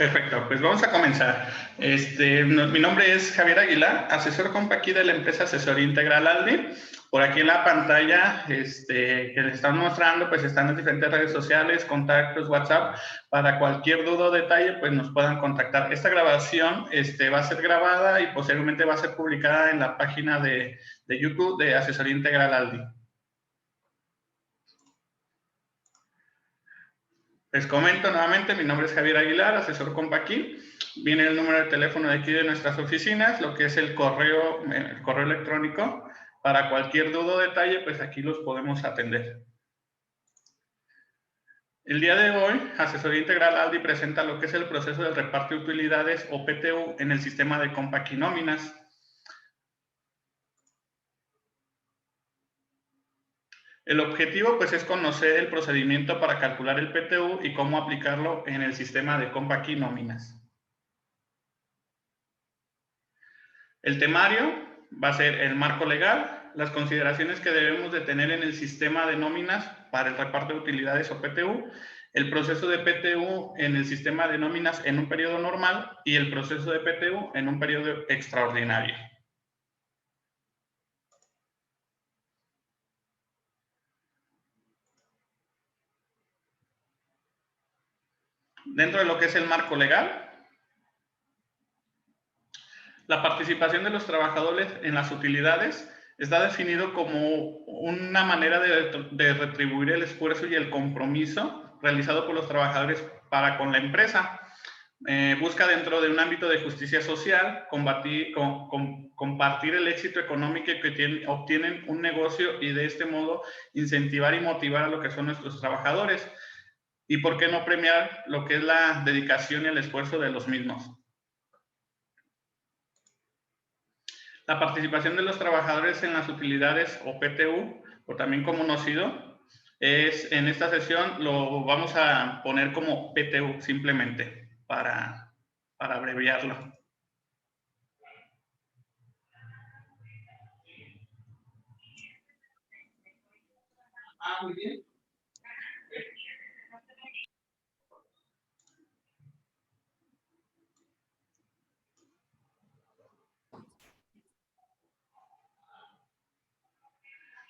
Perfecto, pues vamos a comenzar. Mi nombre es Javier Aguilar, asesor compa aquí de la empresa Asesoría Integral Aldi. Por aquí en la pantalla que les estamos mostrando, pues están las diferentes redes sociales, contactos, WhatsApp. Para cualquier duda o detalle, pues nos puedan contactar. Esta grabación va a ser grabada y posteriormente va a ser publicada en la página de YouTube de Asesoría Integral Aldi. Les comento nuevamente, mi nombre es Javier Aguilar, asesor compa aquí. Viene el número de teléfono de aquí de nuestras oficinas, lo que es el correo electrónico. Para cualquier duda o detalle, pues aquí los podemos atender. El día de hoy, Asesoría Integral Aldi presenta lo que es el proceso del reparto de utilidades o PTU en el sistema de compa aquí nóminas. El objetivo, pues, es conocer el procedimiento para calcular el PTU y cómo aplicarlo en el sistema de compa aquí nóminas. El temario va a ser el marco legal, las consideraciones que debemos de tener en el sistema de nóminas para el reparto de utilidades o PTU, el proceso de PTU en el sistema de nóminas en un periodo normal y el proceso de PTU en un periodo extraordinario. Dentro de lo que es el marco legal, la participación de los trabajadores en las utilidades está definido como una manera de retribuir el esfuerzo y el compromiso realizado por los trabajadores para con la empresa. Busca dentro de un ámbito de justicia social compartir el éxito económico que obtienen un negocio y de este modo incentivar y motivar a lo que son nuestros trabajadores. Y por qué no premiar lo que es la dedicación y el esfuerzo de los mismos. La participación de los trabajadores en las utilidades o PTU, o también conocido, en esta sesión lo vamos a poner como PTU simplemente para abreviarlo. Muy bien.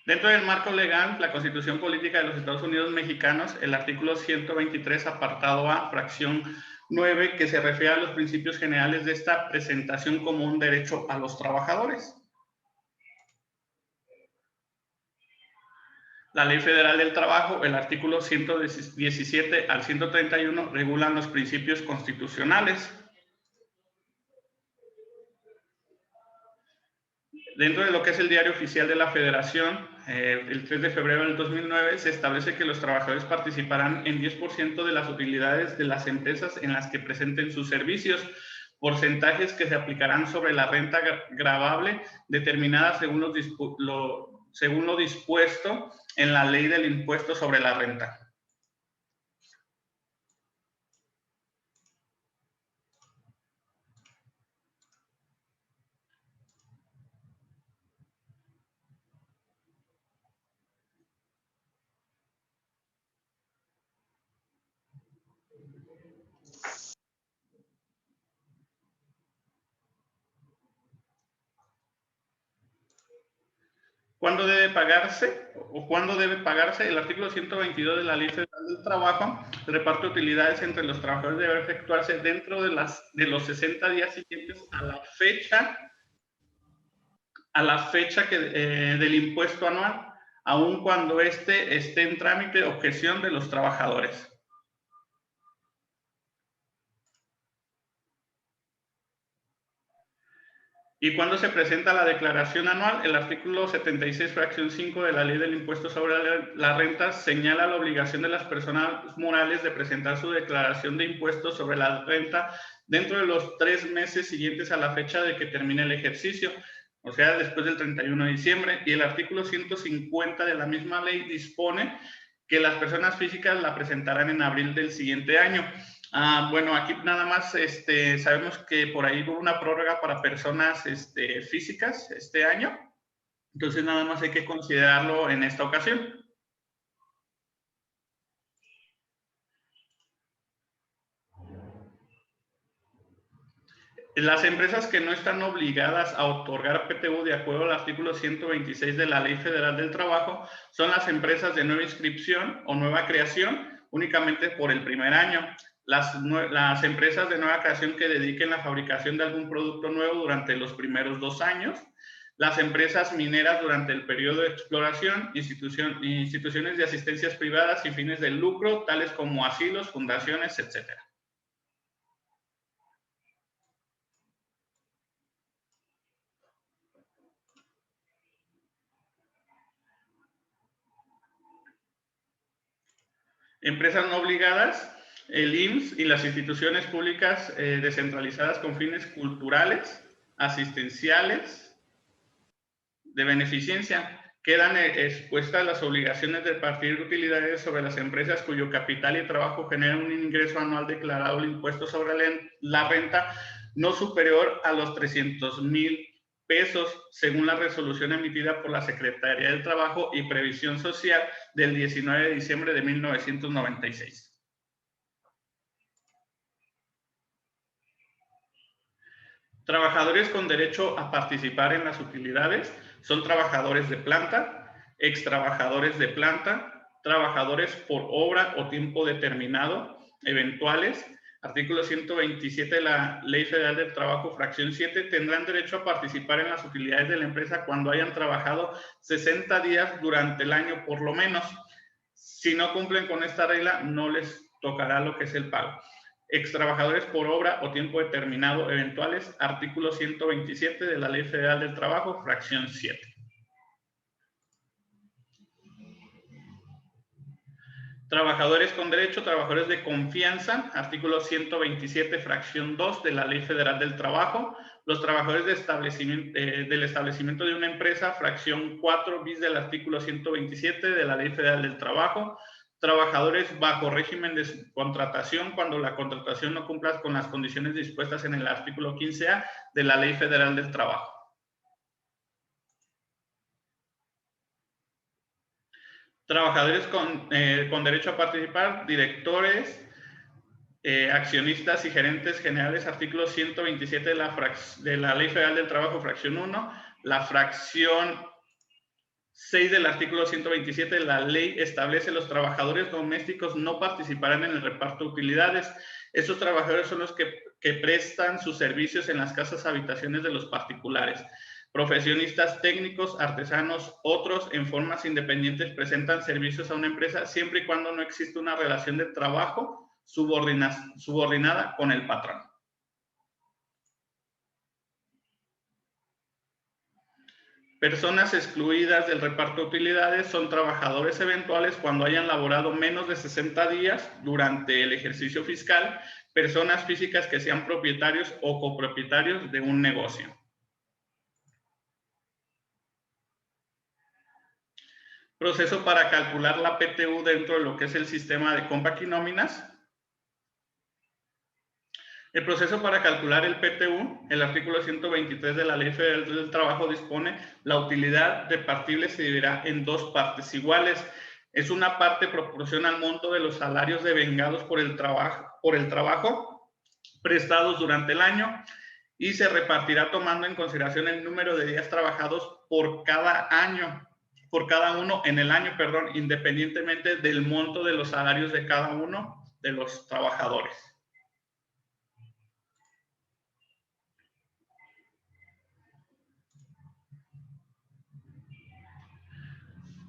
Dentro del marco legal, la Constitución Política de los Estados Unidos Mexicanos, el artículo 123, apartado A, fracción 9, que se refiere a los principios generales de esta presentación como un derecho a los trabajadores. La Ley Federal del Trabajo, el artículo 117 al 131, regulan los principios constitucionales. Dentro de lo que es el Diario Oficial de la Federación, el 3 de febrero del 2009, se establece que los trabajadores participarán en 10% de las utilidades de las empresas en las que presenten sus servicios, porcentajes que se aplicarán sobre la renta gravable determinada según lo dispuesto en la Ley del Impuesto sobre la Renta. ¿Cuándo debe pagarse o cuándo debe pagarse? El artículo 122 de la Ley Federal del Trabajo, el reparto de utilidades entre los trabajadores debe efectuarse dentro de los 60 días siguientes a la fecha del impuesto anual, aun cuando esté en trámite objeción de los trabajadores. ¿Y cuándo se presenta la declaración anual? El artículo 76, fracción 5 de la Ley del Impuesto sobre la Renta señala la obligación de las personas morales de presentar su declaración de impuestos sobre la renta dentro de los 3 meses siguientes a la fecha de que termine el ejercicio, o sea, después del 31 de diciembre. Y el artículo 150 de la misma ley dispone que las personas físicas la presentarán en abril del siguiente año. Bueno, aquí nada más sabemos que por ahí hubo una prórroga para personas físicas este año, entonces nada más hay que considerarlo en esta ocasión. Las empresas que no están obligadas a otorgar PTU de acuerdo al artículo 126 de la Ley Federal del Trabajo son las empresas de nueva inscripción o nueva creación únicamente por el primer año. Las empresas de nueva creación que dediquen la fabricación de algún producto nuevo durante los primeros 2 años. Las empresas mineras durante el periodo de exploración, instituciones de asistencias privadas sin fines de lucro, tales como asilos, fundaciones, etc. Empresas no obligadas, el IMSS y las instituciones públicas descentralizadas con fines culturales, asistenciales, de beneficencia, quedan expuestas las obligaciones de repartir utilidades sobre las empresas cuyo capital y trabajo generan un ingreso anual declarado al impuesto sobre la renta no superior a los 300,000 pesos, según la resolución emitida por la Secretaría del Trabajo y Previsión Social del 19 de diciembre de 1996. Trabajadores con derecho a participar en las utilidades son trabajadores de planta, extrabajadores de planta, trabajadores por obra o tiempo determinado, eventuales. Artículo 127 de la Ley Federal del Trabajo, fracción 7, tendrán derecho a participar en las utilidades de la empresa cuando hayan trabajado 60 días durante el año por lo menos. Si no cumplen con esta regla, no les tocará lo que es el pago. Extrabajadores por obra o tiempo determinado eventuales, artículo 127 de la Ley Federal del Trabajo, fracción 7. Trabajadores con derecho, trabajadores de confianza, artículo 127, fracción 2 de la Ley Federal del Trabajo. Los trabajadores del establecimiento de una empresa, fracción 4 bis del artículo 127 de la Ley Federal del Trabajo. Trabajadores bajo régimen de subcontratación cuando la contratación no cumpla con las condiciones dispuestas en el artículo 15A de la Ley Federal del Trabajo. Trabajadores con derecho a participar, directores, accionistas y gerentes generales, artículo 127 de la Ley Federal del Trabajo, fracción 1, la fracción 6 del artículo 127 de la ley establece los trabajadores domésticos no participarán en el reparto de utilidades. Estos trabajadores son los que prestan sus servicios en las casas habitaciones de los particulares. Profesionistas técnicos, artesanos, otros en formas independientes presentan servicios a una empresa siempre y cuando no existe una relación de trabajo subordinada con el patrón. Personas excluidas del reparto de utilidades son trabajadores eventuales cuando hayan laborado menos de 60 días durante el ejercicio fiscal, personas físicas que sean propietarios o copropietarios de un negocio. Proceso para calcular la PTU dentro de lo que es el sistema de Compact y nóminas. El proceso para calcular el PTU, el artículo 123 de la Ley Federal del Trabajo dispone la utilidad repartible se dividirá en 2 partes iguales. Es una parte proporciona al monto de los salarios devengados por el trabajo prestados durante el año y se repartirá tomando en consideración el número de días trabajados por cada uno en el año, independientemente del monto de los salarios de cada uno de los trabajadores.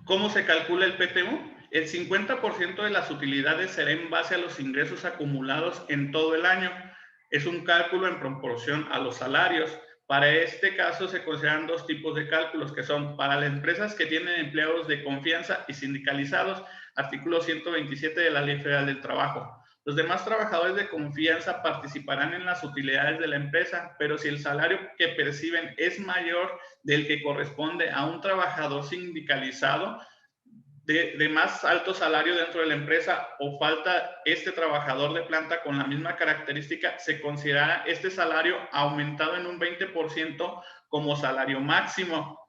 ¿Cómo se calcula el PTU? El 50% de las utilidades será en base a los ingresos acumulados en todo el año. Es un cálculo en proporción a los salarios. Para este caso se consideran 2 tipos de cálculos que son para las empresas que tienen empleados de confianza y sindicalizados, artículo 127 de la Ley Federal del Trabajo. Los demás trabajadores de confianza participarán en las utilidades de la empresa, pero si el salario que perciben es mayor del que corresponde a un trabajador sindicalizado de más alto salario dentro de la empresa o falta este trabajador de planta con la misma característica, se considera este salario aumentado en un 20% como salario máximo.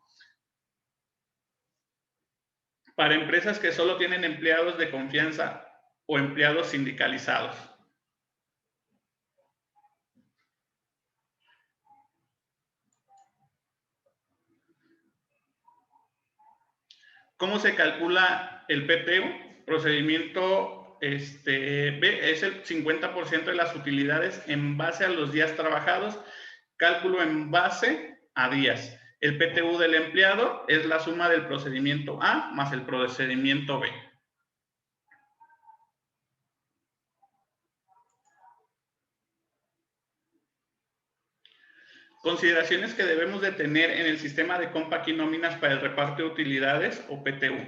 Para empresas que solo tienen empleados de confianza o empleados sindicalizados. ¿Cómo se calcula el PTU? Procedimiento B es el 50% de las utilidades en base a los días trabajados, cálculo en base a días. El PTU del empleado es la suma del procedimiento A más el procedimiento B. Consideraciones que debemos de tener en el sistema de Compact y nóminas para el reparto de utilidades o PTU.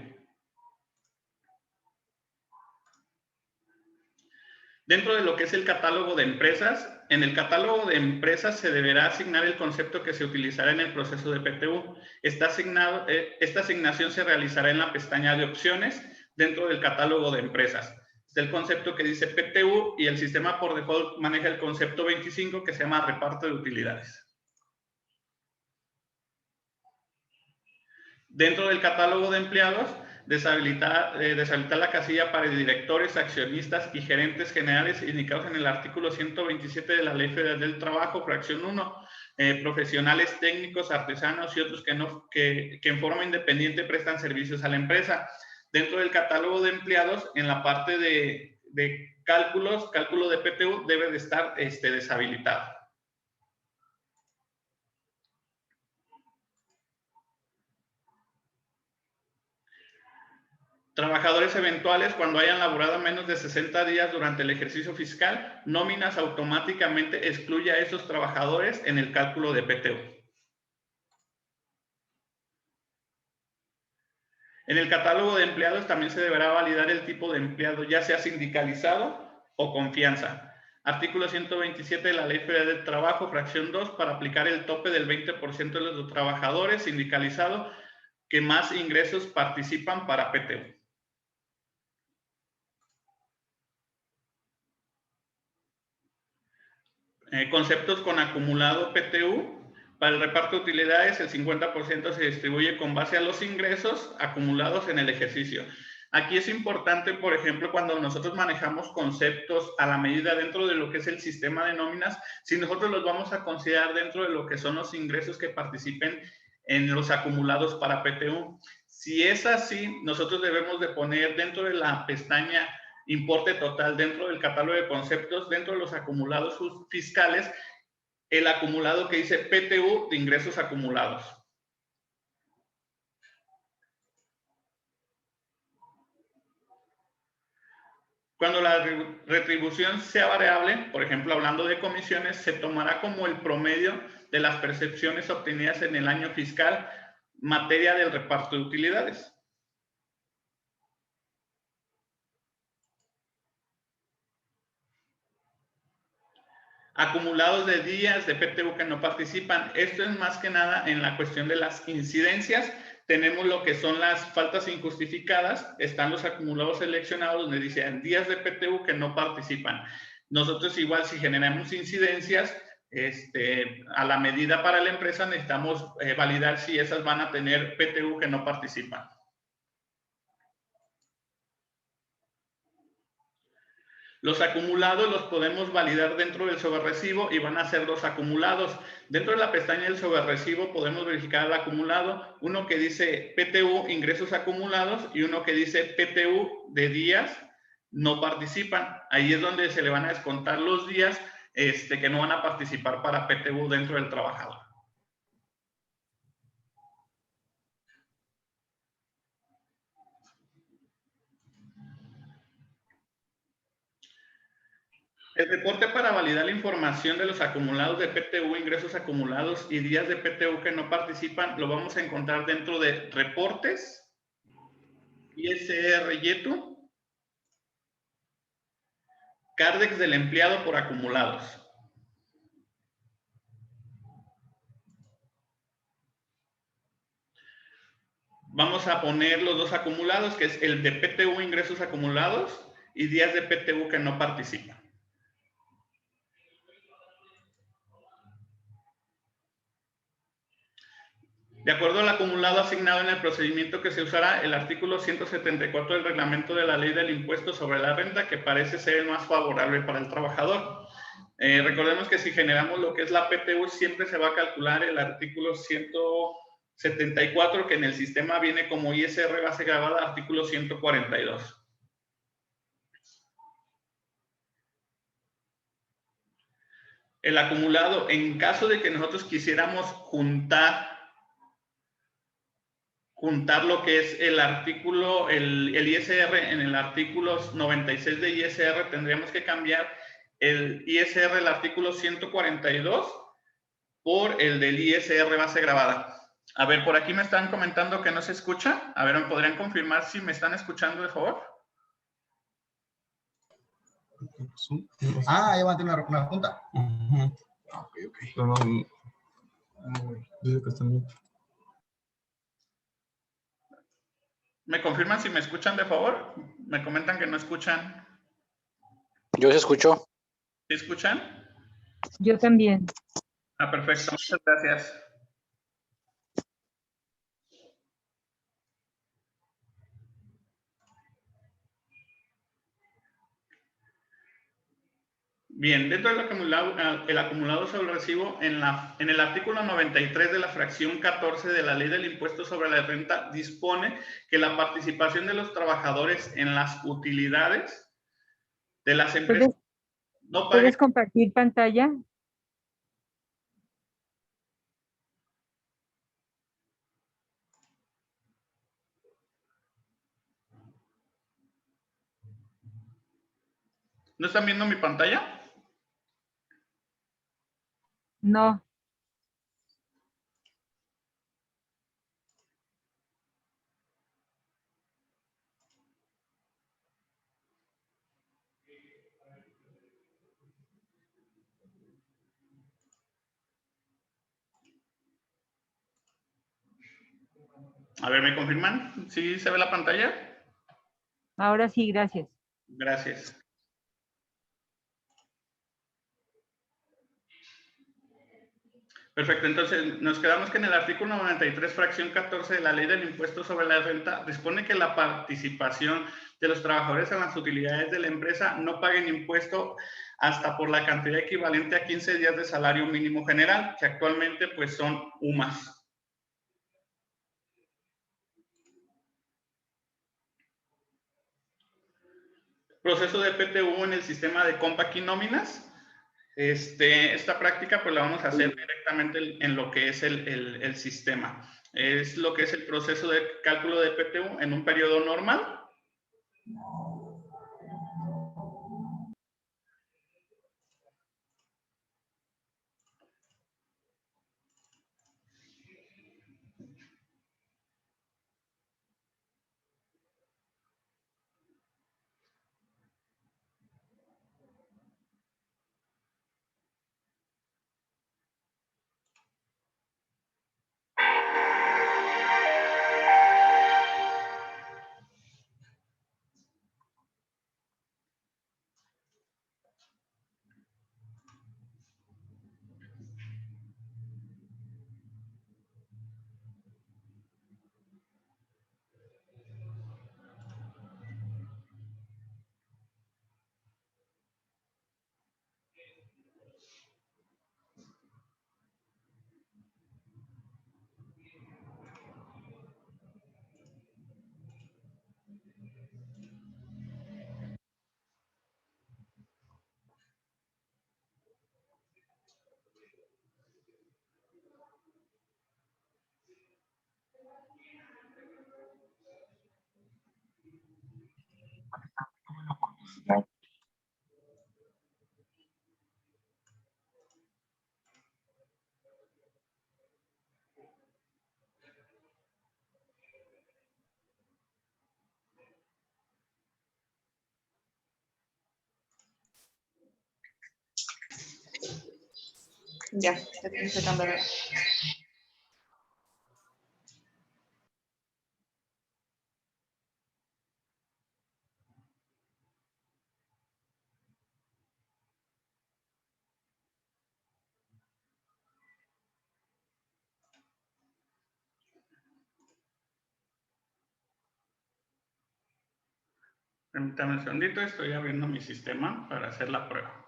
Dentro de lo que es el catálogo de empresas, en el catálogo de empresas se deberá asignar el concepto que se utilizará en el proceso de PTU. Esta asignación se realizará en la pestaña de opciones dentro del catálogo de empresas. Está el concepto que dice PTU y el sistema por default maneja el concepto 25 que se llama reparto de utilidades. Dentro del catálogo de empleados, deshabilitar la casilla para directores, accionistas y gerentes generales indicados en el artículo 127 de la Ley Federal del Trabajo, fracción 1, profesionales técnicos, artesanos y otros que en forma independiente prestan servicios a la empresa. Dentro del catálogo de empleados, en la parte de cálculo de PTU debe de estar deshabilitado. Trabajadores eventuales, cuando hayan laborado menos de 60 días durante el ejercicio fiscal, nóminas automáticamente excluye a esos trabajadores en el cálculo de PTU. En el catálogo de empleados también se deberá validar el tipo de empleado, ya sea sindicalizado o confianza. Artículo 127 de la Ley Federal del Trabajo, fracción 2, para aplicar el tope del 20% de los trabajadores sindicalizados que más ingresos participan para PTU. Conceptos con acumulado PTU. Para el reparto de utilidades, el 50% se distribuye con base a los ingresos acumulados en el ejercicio. Aquí es importante, por ejemplo, cuando nosotros manejamos conceptos a la medida dentro de lo que es el sistema de nóminas, si nosotros los vamos a considerar dentro de lo que son los ingresos que participen en los acumulados para PTU. Si es así, nosotros debemos de poner dentro de la pestaña importe total dentro del catálogo de conceptos, dentro de los acumulados fiscales, el acumulado que dice PTU de ingresos acumulados. Cuando la retribución sea variable, por ejemplo, hablando de comisiones, se tomará como el promedio de las percepciones obtenidas en el año fiscal, materia del reparto de utilidades. Acumulados de días de PTU que no participan. Esto es más que nada en la cuestión de las incidencias. Tenemos lo que son las faltas injustificadas, están los acumulados seleccionados donde dicen días de PTU que no participan. Nosotros igual si generamos incidencias, a la medida para la empresa necesitamos validar si esas van a tener PTU que no participan. Los acumulados los podemos validar dentro del sobrerecibo y van a ser los acumulados. Dentro de la pestaña del sobrerecibo podemos verificar el acumulado, uno que dice PTU, ingresos acumulados, y uno que dice PTU de días no participan. Ahí es donde se le van a descontar los días que no van a participar para PTU dentro del trabajador. El reporte para validar la información de los acumulados de PTU, ingresos acumulados y días de PTU que no participan, lo vamos a encontrar dentro de reportes, ISR YETU, CARDEX del empleado por acumulados. Vamos a poner los dos acumulados, que es el de PTU, ingresos acumulados, y días de PTU que no participan. De acuerdo al acumulado asignado en el procedimiento que se usará, el artículo 174 del reglamento de la ley del impuesto sobre la renta, que parece ser el más favorable para el trabajador. Recordemos que si generamos lo que es la PTU, siempre se va a calcular el artículo 74, que en el sistema viene como ISR base grabada, artículo 142. El acumulado, en caso de que nosotros quisiéramos juntar lo que es el artículo, el ISR en el artículo 96 de ISR, tendríamos que cambiar el ISR, el artículo 142, por el del ISR base grabada. A ver, por aquí me están comentando que no se escucha. A ver, ¿me podrían confirmar si me están escuchando, de favor? Ah, ya van a tener una junta. Ok. No, dice que están bien. ¿Me confirman si me escuchan, de favor? Me comentan que no escuchan. Yo se escucho. ¿Sí escuchan? Yo también. Ah, perfecto. Muchas gracias. Bien, dentro del acumulado sobre el recibo, en el artículo 93 de la fracción 14 de la Ley del Impuesto sobre la Renta, dispone que la participación de los trabajadores en las utilidades de las empresas no paguen. ¿Puedes compartir pantalla? ¿No están viendo mi pantalla? No. A ver, ¿me confirman? ¿Sí se ve la pantalla? Ahora sí, gracias. Gracias. Perfecto, entonces nos quedamos que en el artículo 93, fracción 14 de la Ley del Impuesto sobre la Renta, dispone que la participación de los trabajadores en las utilidades de la empresa no paguen impuesto hasta por la cantidad equivalente a 15 días de salario mínimo general, que actualmente pues son UMAS. Proceso de PTU en el sistema de Compact y nóminas. Esta práctica pues la vamos a hacer directamente en lo que es el sistema. Es lo que es el proceso de cálculo de PTU en un periodo normal. Ya estoy sacando la... Permítame un segundito, estoy abriendo mi sistema para hacer la prueba.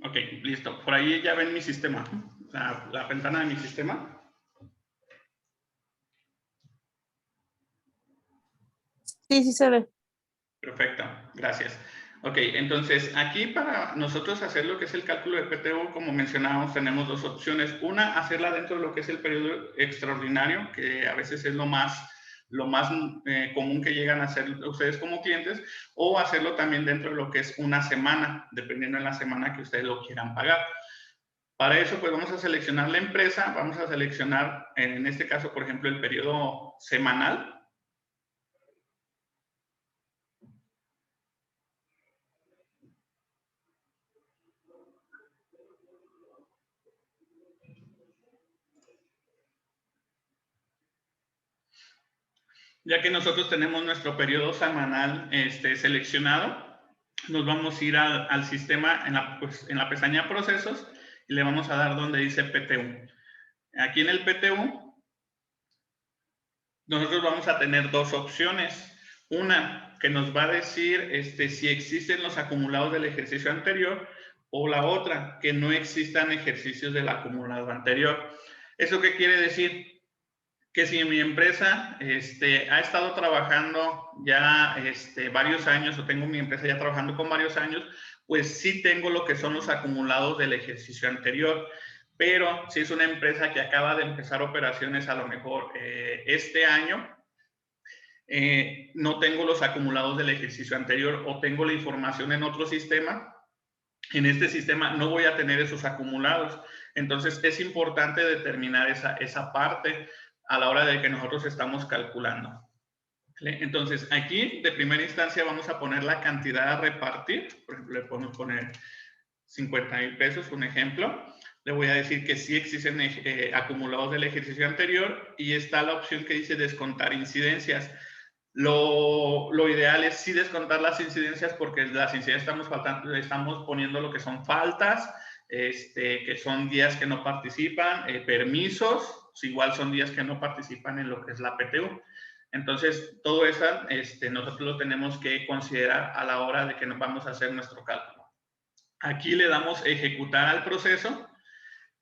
Ok, listo. Por ahí ya ven mi sistema, la ventana de mi sistema. Sí, sí se ve. Perfecto, gracias. Ok, entonces aquí para nosotros hacer lo que es el cálculo de PTU, como mencionábamos, tenemos dos opciones. Una, hacerla dentro de lo que es el periodo extraordinario, que a veces es lo más común que llegan a hacer ustedes como clientes, o hacerlo también dentro de lo que es una semana, dependiendo de la semana que ustedes lo quieran pagar. Para eso, pues vamos a seleccionar la empresa, vamos a seleccionar, en este caso, por ejemplo, el periodo semanal. Ya que nosotros tenemos nuestro periodo semanal seleccionado, nos vamos a ir al sistema en la pestaña procesos y le vamos a dar donde dice PTU. Aquí en el PTU, nosotros vamos a tener dos opciones. Una que nos va a decir si existen los acumulados del ejercicio anterior, o la otra, que no existan ejercicios del acumulado anterior. ¿Eso qué quiere decir? Que si mi empresa ha estado trabajando ya varios años, o tengo mi empresa ya trabajando con varios años, pues sí tengo lo que son los acumulados del ejercicio anterior. Pero si es una empresa que acaba de empezar operaciones a lo mejor este año, no tengo los acumulados del ejercicio anterior, o tengo la información en otro sistema. En este sistema no voy a tener esos acumulados. Entonces es importante determinar esa parte a la hora de que nosotros estamos calculando. ¿Vale? Entonces aquí de primera instancia vamos a poner la cantidad a repartir. Por ejemplo, le podemos poner 50,000 pesos, un ejemplo. Le voy a decir que sí existen acumulados del ejercicio anterior, y está la opción que dice descontar incidencias. Lo ideal es sí descontar las incidencias, porque las incidencias estamos poniendo lo que son faltas, que son días que no participan, permisos, igual son días que no participan en lo que es la PTU. Entonces, todo eso nosotros lo tenemos que considerar a la hora de que nos vamos a hacer nuestro cálculo. Aquí le damos ejecutar al proceso.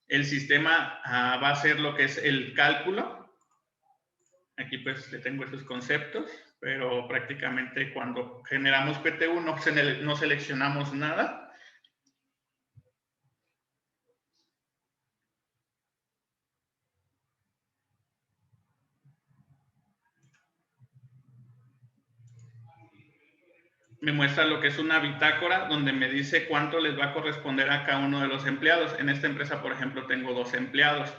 El sistema va a hacer lo que es el cálculo. Aquí pues le tengo esos conceptos, pero prácticamente cuando generamos PTU no seleccionamos nada. Me muestra lo que es una bitácora donde me dice cuánto les va a corresponder a cada uno de los empleados. En esta empresa, por ejemplo, tengo 2 empleados.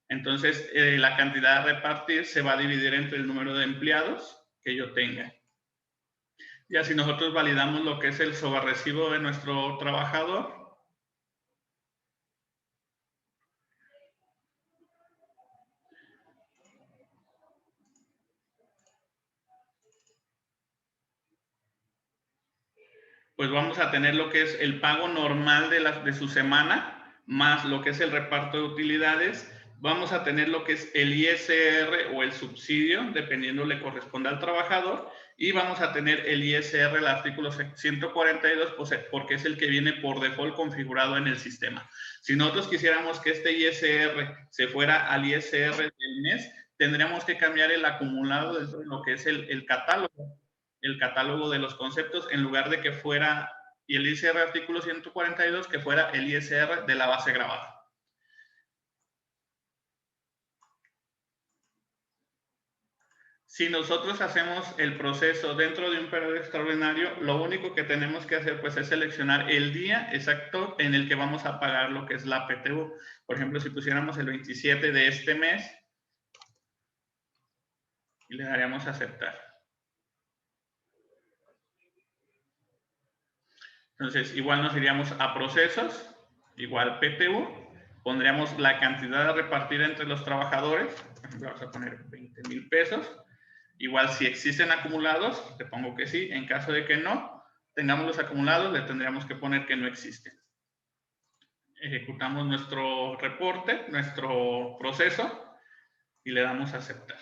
Entonces, la cantidad a repartir se va a dividir entre el número de empleados que yo tenga. Ya si nosotros validamos lo que es el sobrerecibo de nuestro trabajador, pues vamos a tener lo que es el pago normal de su semana, más lo que es el reparto de utilidades. Vamos a tener lo que es el ISR o el subsidio, dependiendo le corresponda al trabajador, y vamos a tener el ISR, el artículo 142, porque es el que viene por default configurado en el sistema. Si nosotros quisiéramos que este ISR se fuera al ISR del mes, tendríamos que cambiar el acumulado dentro de lo que es el catálogo de los conceptos, en lugar de que fuera, y el ISR artículo 142, que fuera el ISR de la base grabada. Si nosotros hacemos el proceso dentro de un periodo extraordinario, lo único que tenemos que hacer pues es seleccionar el día exacto en el que vamos a pagar lo que es la PTU. Por ejemplo, si pusiéramos el 27 de este mes, y le daríamos a aceptar. Entonces, igual nos iríamos a procesos, igual PTU, pondríamos la cantidad a repartir entre los trabajadores. Por ejemplo, vamos a poner 20,000 pesos. Igual, si existen acumulados, te pongo que sí. En caso de que no tengamos los acumulados, le tendríamos que poner que no existen. Ejecutamos nuestro reporte, nuestro proceso, y le damos a aceptar.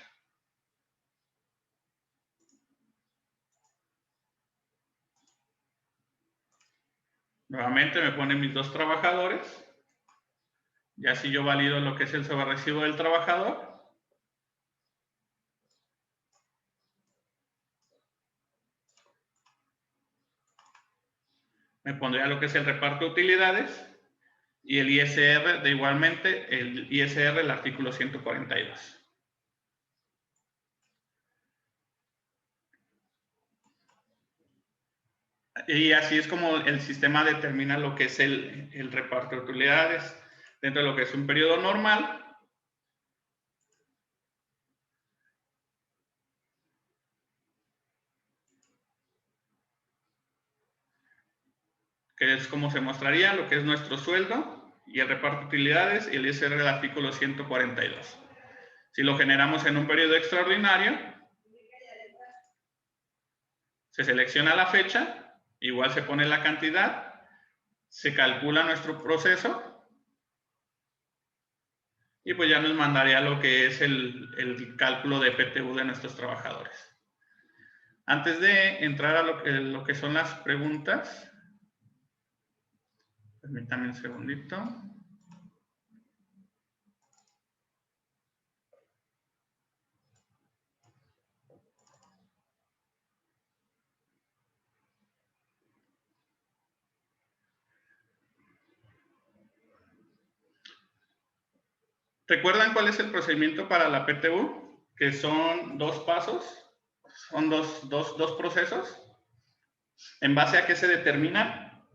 Nuevamente me pone mis 2 trabajadores. Y así yo valido lo que es el sobrerecibo del trabajador. Me pondría lo que es el reparto de utilidades y el ISR, de igualmente, el ISR, el artículo 142. Y así es como el sistema determina lo que es el reparto de utilidades dentro de lo que es un periodo normal. Que es como se mostraría lo que es nuestro sueldo y el reparto de utilidades y el ISR del artículo 142. Si lo generamos en un periodo extraordinario, se selecciona la fecha, igual se pone la cantidad, se calcula nuestro proceso y pues ya nos mandaría lo que es el cálculo de PTU de nuestros trabajadores. Antes de entrar a lo que son las preguntas, permítanme un segundito. ¿Recuerdan cuál es el procedimiento para la PTU? Que son 2 pasos, son dos procesos. ¿En base a qué se determina?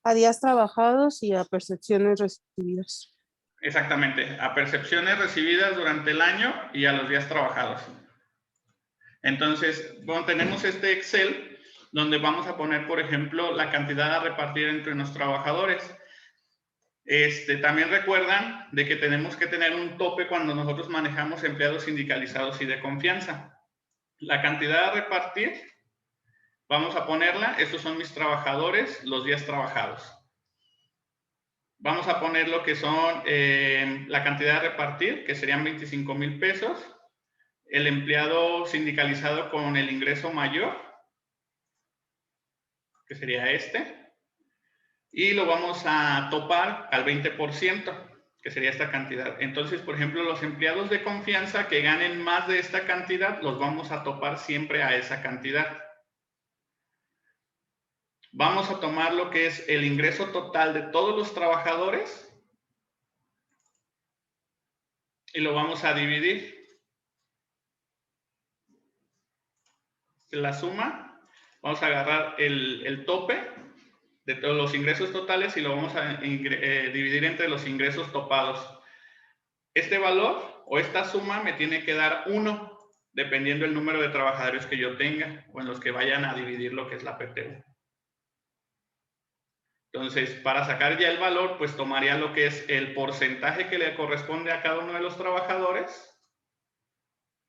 A días trabajados y a percepciones recibidas. Exactamente, a percepciones recibidas durante el año y a los días trabajados. Entonces, bueno, tenemos este Excel donde vamos a poner, por ejemplo, la cantidad a repartir entre los trabajadores. También recuerdan de que tenemos que tener un tope cuando nosotros manejamos empleados sindicalizados y de confianza. La cantidad a repartir, vamos a ponerla, estos son mis trabajadores, los días trabajados. Vamos a poner lo que son la cantidad a repartir, que serían 25,000 pesos. El empleado sindicalizado con el ingreso mayor, que sería este. Y lo vamos a topar al 20%, que sería esta cantidad. Entonces, por ejemplo, los empleados de confianza que ganen más de esta cantidad, los vamos a topar siempre a esa cantidad. Vamos a tomar lo que es el ingreso total de todos los trabajadores y lo vamos a dividir. La suma, vamos a agarrar el tope de todos los ingresos totales y lo vamos a dividir entre los ingresos topados. Este valor o esta suma me tiene que dar 1, dependiendo del número de trabajadores que yo tenga o en los que vayan a dividir lo que es la PTU. Entonces, para sacar ya el valor, pues tomaría lo que es el porcentaje que le corresponde a cada uno de los trabajadores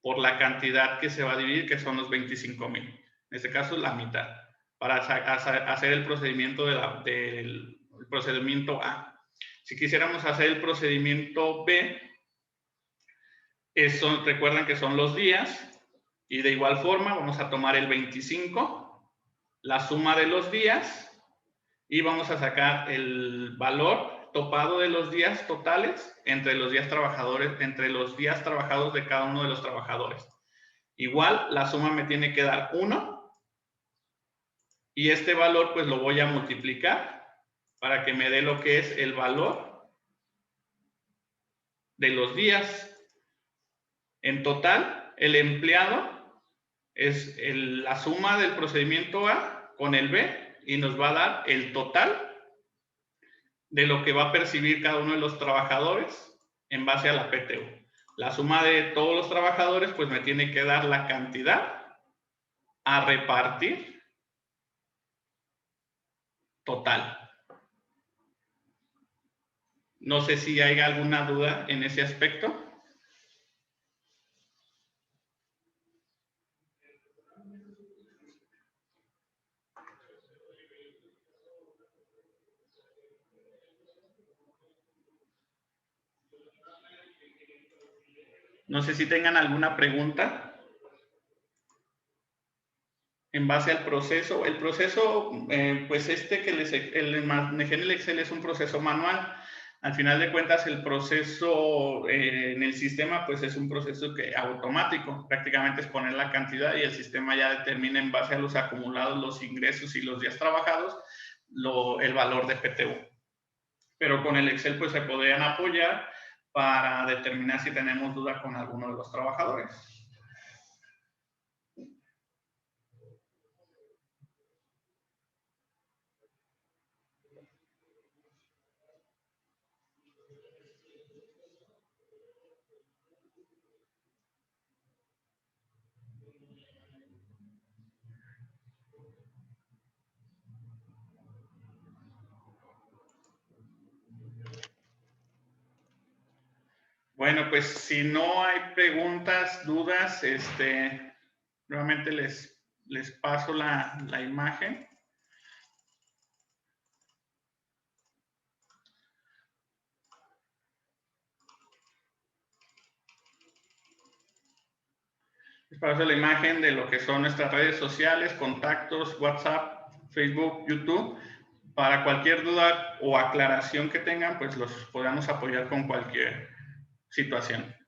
por la cantidad que se va a dividir, que son los 25,000. En este caso, la mitad, para hacer el procedimiento del procedimiento A. Si quisiéramos hacer el procedimiento B, recuerdan que son los días, y de igual forma vamos a tomar el 25, la suma de los días, y vamos a sacar el valor topado de los días totales entre los días trabajadores, entre los días trabajados de cada uno de los trabajadores. Igual, la suma me tiene que dar 1, y este valor pues lo voy a multiplicar para que me dé lo que es el valor de los días. En total, el empleado es la suma del procedimiento A con el B y nos va a dar el total de lo que va a percibir cada uno de los trabajadores en base a la PTU. La suma de todos los trabajadores pues me tiene que dar la cantidad a repartir total. No sé si hay alguna duda en ese aspecto. No sé si tengan alguna pregunta. en base al proceso. El proceso, pues el manejé en el Excel es un proceso manual. Al final de cuentas, el proceso en el sistema, pues es un proceso automático. Prácticamente es poner la cantidad y el sistema ya determina en base a los acumulados, los ingresos y los días trabajados, el valor de PTU. Pero con el Excel, pues se podrían apoyar para determinar si tenemos duda con alguno de los trabajadores. Bueno, pues si no hay preguntas, dudas, nuevamente les paso la imagen. Les paso la imagen de lo que son nuestras redes sociales, contactos, WhatsApp, Facebook, YouTube. Para cualquier duda o aclaración que tengan, pues los podamos apoyar con cualquier situación.